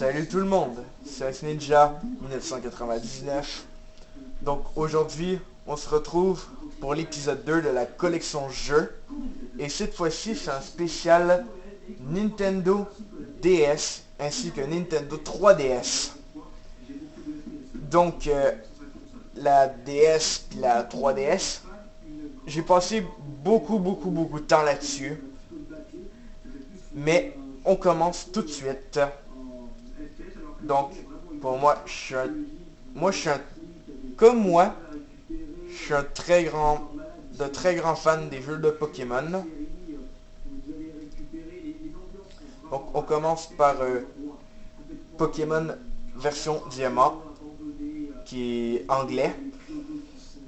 Salut tout le monde, c'est Ice Ninja 1999. Donc aujourd'hui, on se retrouve pour l'épisode 2 de la collection jeux. Et cette fois-ci, c'est un spécial Nintendo DS ainsi que Nintendo 3DS. Donc la DS et la 3DS, j'ai passé beaucoup de temps là-dessus. Mais on commence tout de suite. Donc, pour moi, comme moi, je suis un très grand fan des jeux de Pokémon. Donc, on commence par Pokémon version Diamant, qui est anglais.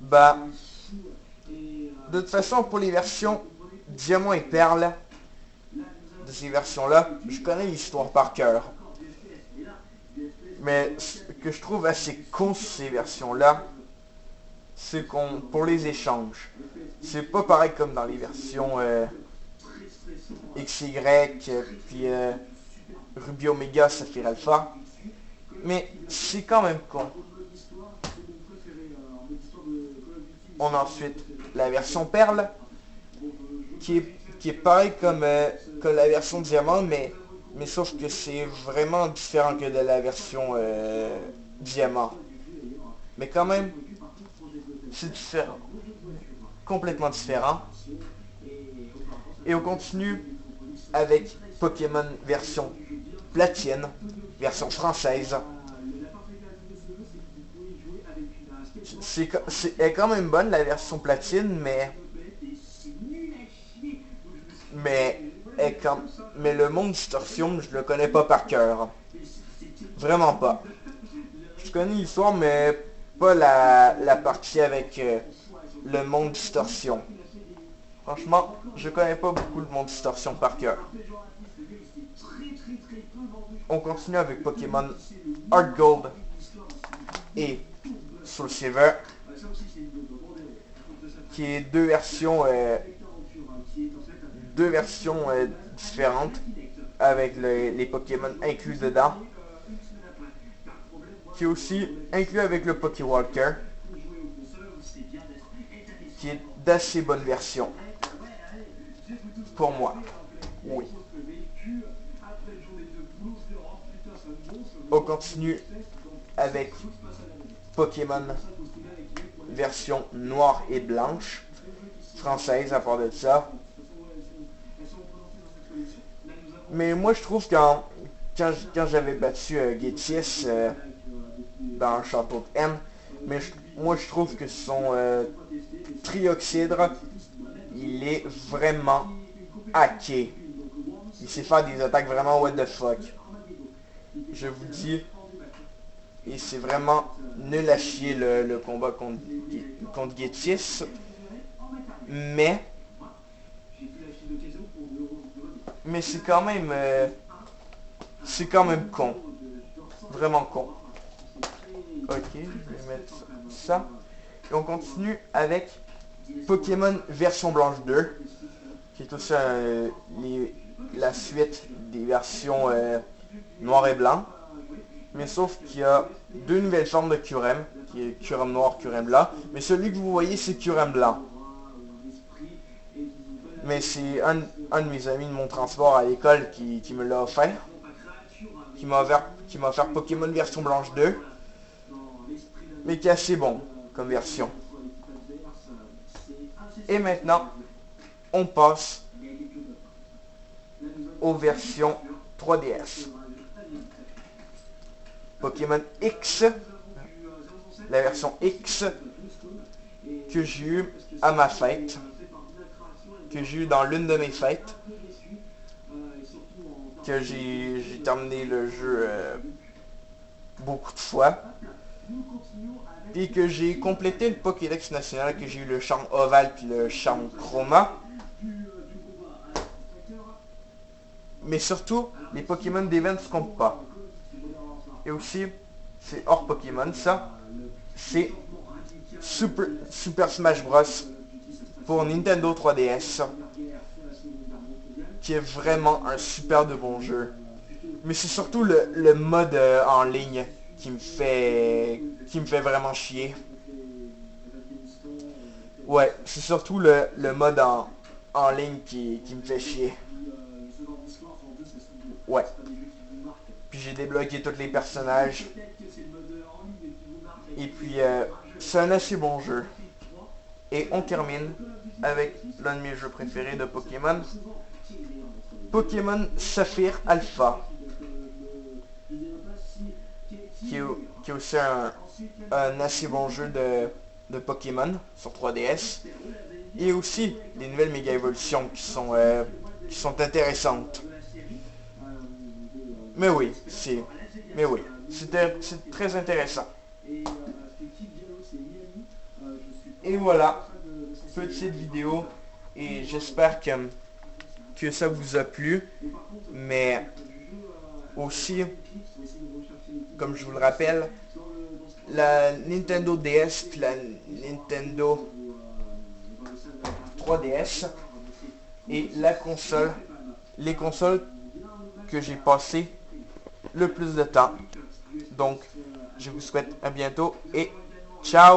Bah, de toute façon, pour les versions Diamant et Perle, de ces versions-là, je connais l'histoire par cœur. Mais ce que je trouve assez con sur ces versions-là, c'est qu'on, pour les échanges, c'est pas pareil comme dans les versions XY, puis Ruby Omega, Saphir Alpha. Mais c'est quand même con. On a ensuite la version Perle, qui est pareil comme la version Diamant, mais sauf que c'est vraiment différent que de la version Diamant. Mais quand même, c'est différent. Complètement différent. Et on continue avec Pokémon version Platine, version française. Elle est quand même bonne la version Platine, mais le monde Distortion, je le connais pas par cœur. Vraiment pas. Je connais l'histoire, mais pas la partie avec le monde Distortion. Franchement, je connais pas beaucoup le monde Distortion par cœur. On continue avec Pokémon Heart Gold et Soul Silver, qui est deux versions différentes avec les Pokémon inclus dedans, qui est aussi inclus avec le Pokéwalker, qui est d'assez bonne version pour moi. Oui. On continue avec Pokémon version noire et blanche, française à part de ça. Mais moi je trouve quand j'avais battu Gétis dans le château de M, moi je trouve que son Trioxydre, il est vraiment hacké. Il sait faire des attaques vraiment what the fuck. Je vous dis, et c'est vraiment nul à chier le combat contre Gétis. Mais c'est quand même con. Vraiment con. Ok, je vais mettre ça. Et on continue avec Pokémon version blanche 2, qui est aussi la suite des versions noir et blanc. Mais sauf qu'il y a deux nouvelles formes de Kyurem, qui est Kyurem noir, Kyurem blanc. Mais celui que vous voyez, c'est Kyurem blanc. Mais c'est un de mes amis de mon transport à l'école qui me l'a offert. Qui m'a offert Pokémon version blanche 2. Mais qui est assez bon comme version. Et maintenant, on passe aux versions 3DS. Pokémon X, la version X que j'ai eu à ma fête, que j'ai eu dans l'une de mes fêtes, que j'ai terminé le jeu beaucoup de fois, puis que j'ai complété le Pokédex national, que j'ai eu le charme ovale puis le charme chroma. Mais surtout, les Pokémon d'event ne comptent pas. Et aussi, c'est hors Pokémon, ça. C'est Super Smash Bros. Pour Nintendo 3DS. Qui est vraiment un super de bon jeu. Mais c'est surtout le mode en ligne qui me fait vraiment chier. Ouais, c'est surtout le mode en ligne qui me fait chier. Ouais. Puis j'ai débloqué tous les personnages. Et puis, c'est un assez bon jeu. Et on termine avec l'un de mes jeux préférés de Pokémon. Pokémon Saphir Alpha. Qui est aussi un assez bon jeu de Pokémon sur 3DS. Et aussi les nouvelles méga évolutions qui sont intéressantes. Mais oui, c'est très intéressant. Et voilà, petite vidéo. Et j'espère que ça vous a plu. Mais aussi, comme je vous le rappelle, la Nintendo DS puis la Nintendo 3DS et les consoles que j'ai passé le plus de temps. Donc, je vous souhaite à bientôt et ciao!